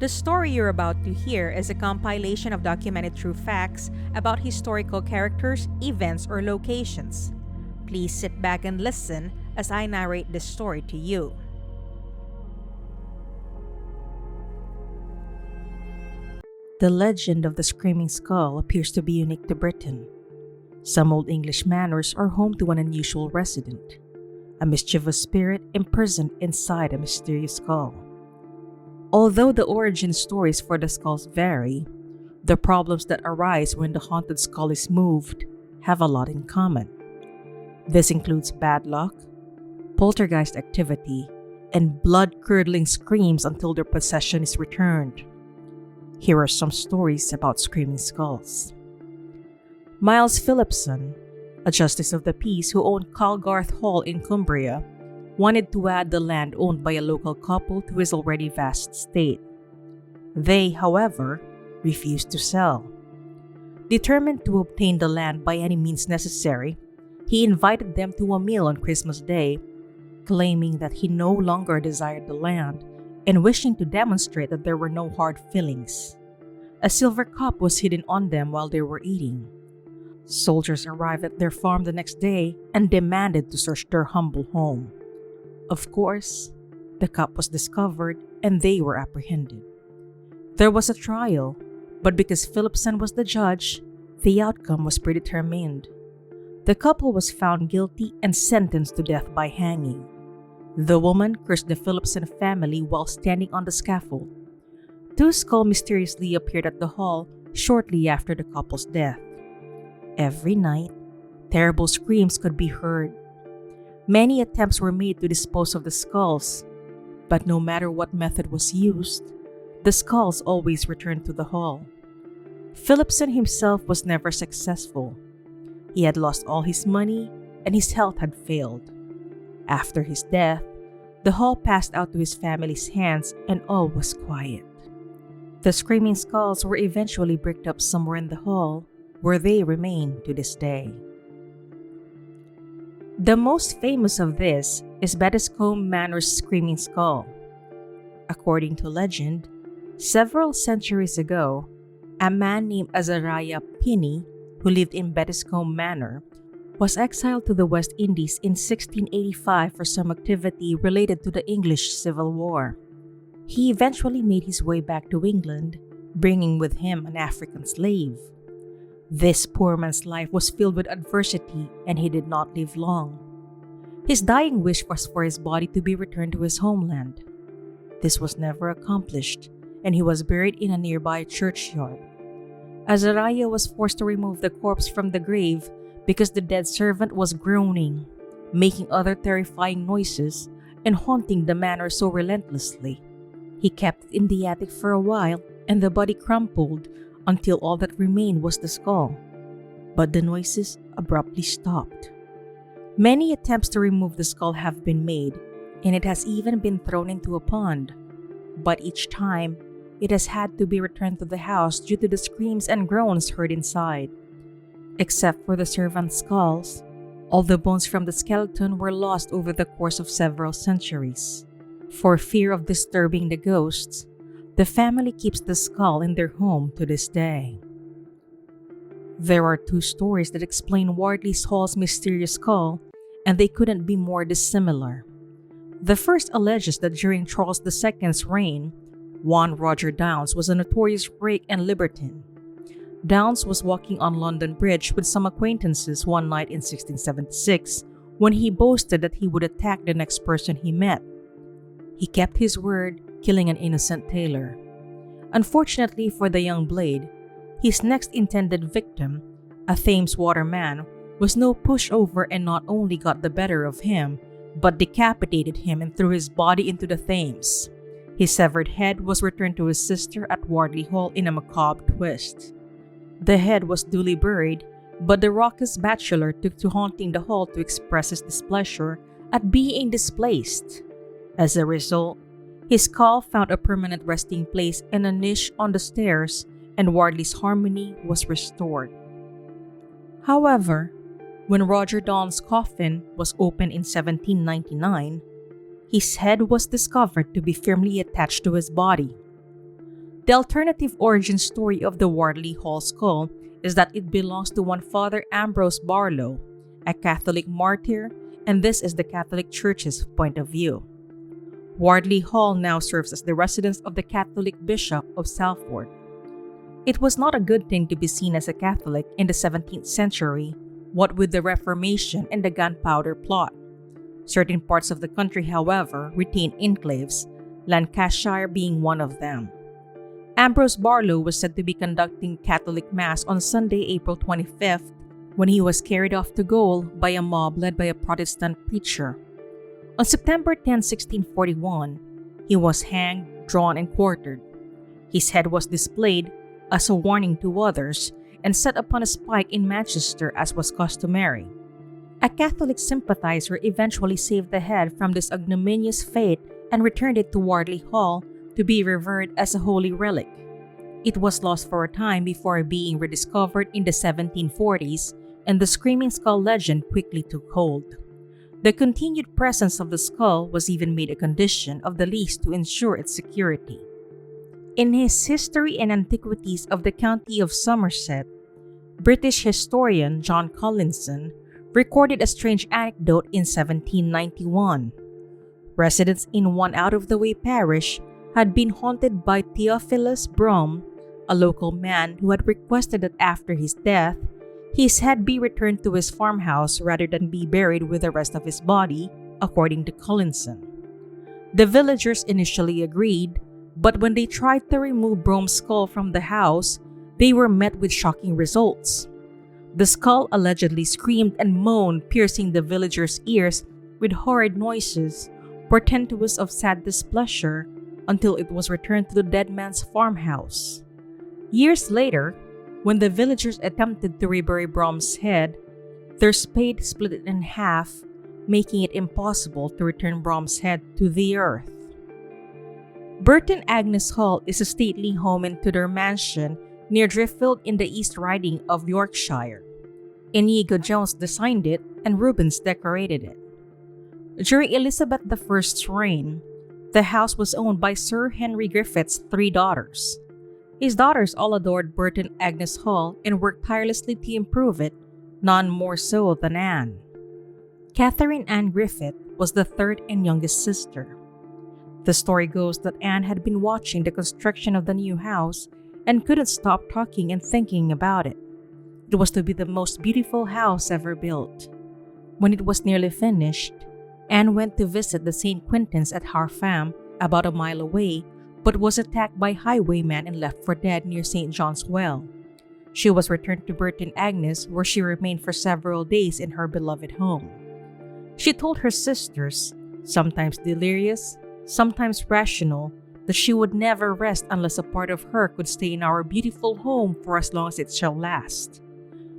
The story you're about to hear is a compilation of documented true facts about historical characters, events, or locations. Please sit back and listen as I narrate this story to you. The legend of the Screaming Skull appears to be unique to Britain. Some Old English manors are home to an unusual resident, a mischievous spirit imprisoned inside a mysterious skull. Although the origin stories for the skulls vary, the problems that arise when the haunted skull is moved have a lot in common. This includes bad luck, poltergeist activity, and blood-curdling screams until their possession is returned. Here are some stories about screaming skulls. Myles Philipson, a justice of the peace who owned Calgarth Hall in Cumbria, wanted to add the land owned by a local couple to his already vast estate. They, however, refused to sell. Determined to obtain the land by any means necessary, he invited them to a meal on Christmas Day, claiming that he no longer desired the land and wishing to demonstrate that there were no hard feelings. A silver cup was hidden on them while they were eating. Soldiers arrived at their farm the next day and demanded to search their humble home. Of course, the cup was discovered and they were apprehended. There was a trial, but because Philipson was the judge, the outcome was predetermined. The couple was found guilty and sentenced to death by hanging. The woman cursed the Philipson family while standing on the scaffold. Two skulls mysteriously appeared at the hall shortly after the couple's death. Every night, terrible screams could be heard. Many attempts were made to dispose of the skulls, but no matter what method was used, the skulls always returned to the hall. Philipson himself was never successful. He had lost all his money and his health had failed. After his death, the hall passed out to his family's hands and all was quiet. The screaming skulls were eventually bricked up somewhere in the hall, where they remain to this day. The most famous of this is Bettiscombe Manor's Screaming Skull. According to legend, several centuries ago, a man named Azariah Pinney, who lived in Bettiscombe Manor, was exiled to the West Indies in 1685 for some activity related to the English Civil War. He eventually made his way back to England, bringing with him an African slave. This poor man's life was filled with adversity and he did not live long. His dying wish was for his body to be returned to his homeland. This was never accomplished and he was buried in a nearby churchyard. Azariah was forced to remove the corpse from the grave because the dead servant was groaning, making other terrifying noises, and haunting the manor so relentlessly. He kept it in the attic for a while and the body crumpled until all that remained was the skull. But the noises abruptly stopped. Many attempts to remove the skull have been made, and it has even been thrown into a pond. But each time, it has had to be returned to the house due to the screams and groans heard inside. Except for the servants' skulls, all the bones from the skeleton were lost over the course of several centuries. For fear of disturbing the ghosts, the family keeps the skull in their home to this day. There are two stories that explain Wardley's Hall's mysterious skull, and they couldn't be more dissimilar. The first alleges that during Charles II's reign, one Roger Downes was a notorious rake and libertine. Downes was walking on London Bridge with some acquaintances one night in 1676 when he boasted that he would attack the next person he met. He kept his word, killing an innocent tailor. Unfortunately for the young blade, his next intended victim, a Thames waterman, was no pushover and not only got the better of him, but decapitated him and threw his body into the Thames. His severed head was returned to his sister at Wardley Hall in a macabre twist. The head was duly buried, but the raucous bachelor took to haunting the hall to express his displeasure at being displaced. As a result, his skull found a permanent resting place in a niche on the stairs, and Wardley's harmony was restored. However, when Roger Downes' coffin was opened in 1799, his head was discovered to be firmly attached to his body. The alternative origin story of the Wardley Hall skull is that it belongs to one Father Ambrose Barlow, a Catholic martyr, and this is the Catholic Church's point of view. Wardley Hall now serves as the residence of the Catholic Bishop of Salford. It was not a good thing to be seen as a Catholic in the 17th century, what with the Reformation and the Gunpowder Plot. Certain parts of the country, however, retained enclaves, Lancashire being one of them. Ambrose Barlow was said to be conducting Catholic Mass on Sunday, April 25th, when he was carried off to gaol by a mob led by a Protestant preacher. On September 10, 1641, he was hanged, drawn, and quartered. His head was displayed as a warning to others and set upon a spike in Manchester as was customary. A Catholic sympathizer eventually saved the head from this ignominious fate and returned it to Wardley Hall to be revered as a holy relic. It was lost for a time before being rediscovered in the 1740s, and the Screaming Skull legend quickly took hold. The continued presence of the skull was even made a condition of the lease to ensure its security. In his History and Antiquities of the County of Somerset, British historian John Collinson recorded a strange anecdote in 1791. Residents in one out-of-the-way parish had been haunted by Theophilus Brome, a local man who had requested that after his death, his head be returned to his farmhouse rather than be buried with the rest of his body, according to Collinson. The villagers initially agreed, but when they tried to remove Brome's skull from the house, they were met with shocking results. The skull allegedly screamed and moaned, piercing the villagers' ears with horrid noises, portentous of sad displeasure, until it was returned to the dead man's farmhouse. Years later, when the villagers attempted to rebury Brome's head, their spade split it in half, making it impossible to return Brome's head to the earth. Burton Agnes Hall is a stately home in Tudor mansion near Driffield in the East Riding of Yorkshire. Inigo Jones designed it and Rubens decorated it. During Elizabeth I's reign, the house was owned by Sir Henry Griffith's 3 daughters. His daughters all adored Burton Agnes Hall and worked tirelessly to improve it, none more so than Anne. Catherine Anne Griffith was the third and youngest sister. The story goes that Anne had been watching the construction of the new house and couldn't stop talking and thinking about it. It was to be the most beautiful house ever built. When it was nearly finished, Anne went to visit the St. Quintins at Harfam, about a mile away, but was attacked by highwaymen and left for dead near St. John's Well. She was returned to Burton Agnes, where she remained for several days in her beloved home. She told her sisters, sometimes delirious, sometimes rational, that she would never rest unless a part of her could stay in our beautiful home for as long as it shall last.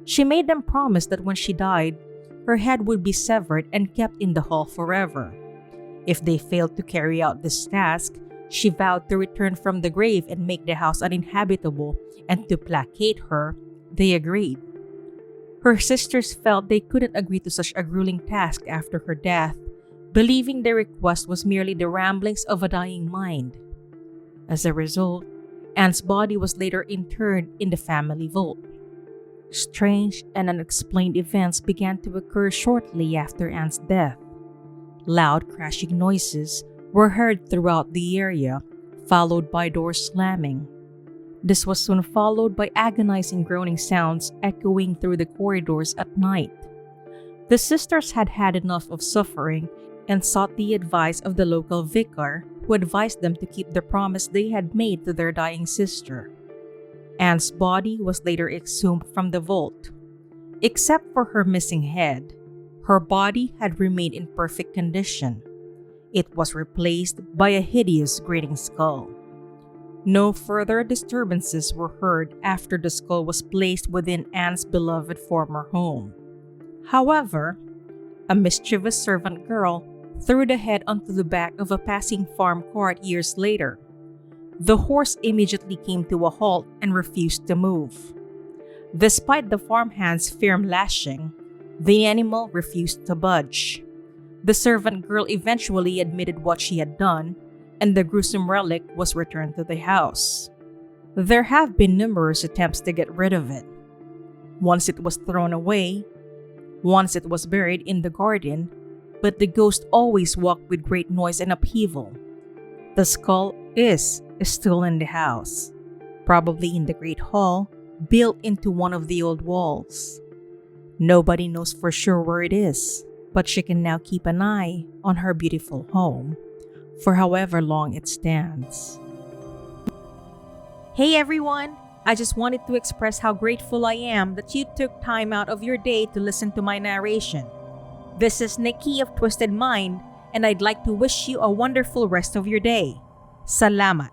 She made them promise that when she died, her head would be severed and kept in the hall forever. If they failed to carry out this task, she vowed to return from the grave and make the house uninhabitable, and to placate her, they agreed. Her sisters felt they couldn't agree to such a grueling task after her death, believing their request was merely the ramblings of a dying mind. As a result, Anne's body was later interred in the family vault. Strange and unexplained events began to occur shortly after Anne's death. Loud crashing noises were heard throughout the area, followed by doors slamming. This was soon followed by agonizing groaning sounds echoing through the corridors at night. The sisters had had enough of suffering and sought the advice of the local vicar, who advised them to keep the promise they had made to their dying sister. Anne's body was later exhumed from the vault. Except for her missing head, her body had remained in perfect condition. It was replaced by a hideous grinning skull. No further disturbances were heard after the skull was placed within Anne's beloved former home. However, a mischievous servant girl threw the head onto the back of a passing farm cart years later. The horse immediately came to a halt and refused to move. Despite the farmhand's firm lashing, the animal refused to budge. The servant girl eventually admitted what she had done, and the gruesome relic was returned to the house. There have been numerous attempts to get rid of it. Once it was thrown away, once it was buried in the garden, but the ghost always walked with great noise and upheaval. The skull is still in the house, probably in the great hall built into one of the old walls. Nobody knows for sure where it is, but she can now keep an eye on her beautiful home for however long it stands. Hey everyone! I just wanted to express how grateful I am that you took time out of your day to listen to my narration. This is Nikki of Twysted Mind, and I'd like to wish you a wonderful rest of your day. Salamat!